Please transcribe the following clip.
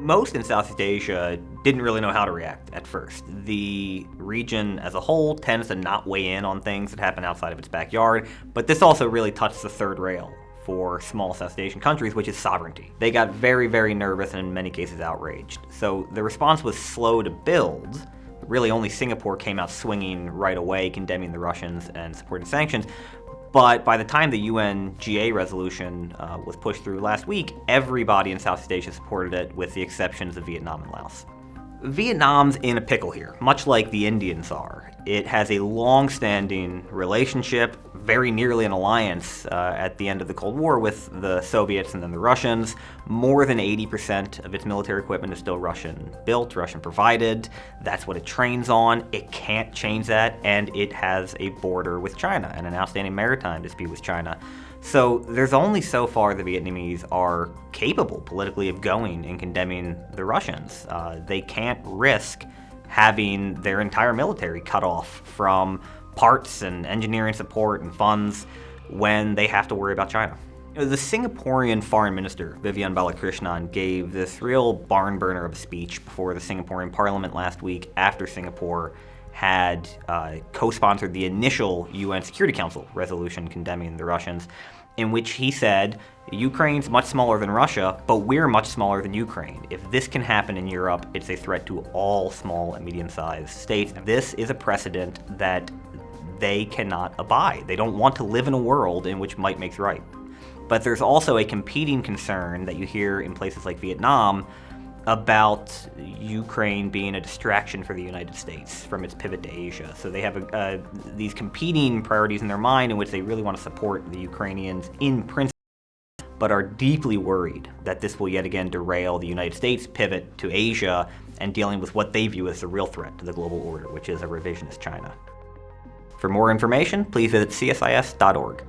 Most in Southeast Asia didn't really know how to react at first. The region as a whole tends to not weigh in on things that happen outside of its backyard, but this also really touched the third rail for small Southeast Asian countries, which is sovereignty. They got very, very nervous and in many cases outraged. So the response was slow to build. Really only Singapore came out swinging right away, condemning the Russians and supporting sanctions. But by the time the UN GA resolution was pushed through last week, everybody in Southeast Asia supported it, with the exceptions of Vietnam and Laos. Vietnam's in a pickle here, much like the Indians are. It has a long-standing relationship, very nearly an alliance at the end of the Cold War with the Soviets and then the Russians. More than 80% of its military equipment is still Russian-built, Russian-provided. That's what it trains on. It can't change that, and it has a border with China and an outstanding maritime dispute with China. So there's only so far the Vietnamese are capable politically of going and condemning the Russians. They can't risk having their entire military cut off from parts and engineering support and funds when they have to worry about China. The Singaporean foreign minister, Vivian Balakrishnan, gave this real barn burner of a speech before the Singaporean parliament last week after Singapore had co-sponsored the initial UN Security Council resolution condemning the Russians, in which he said, Ukraine's much smaller than Russia, but we're much smaller than Ukraine. If this can happen in Europe, it's a threat to all small and medium-sized states. This is a precedent that they cannot abide. They don't want to live in a world in which might makes right. But there's also a competing concern that you hear in places like Vietnam about Ukraine being a distraction for the United States from its pivot to Asia. So they have these competing priorities in their mind in which they really want to support the Ukrainians in principle, but are deeply worried that this will yet again derail the United States' pivot to Asia and dealing with what they view as the real threat to the global order, which is a revisionist China. For more information, please visit csis.org.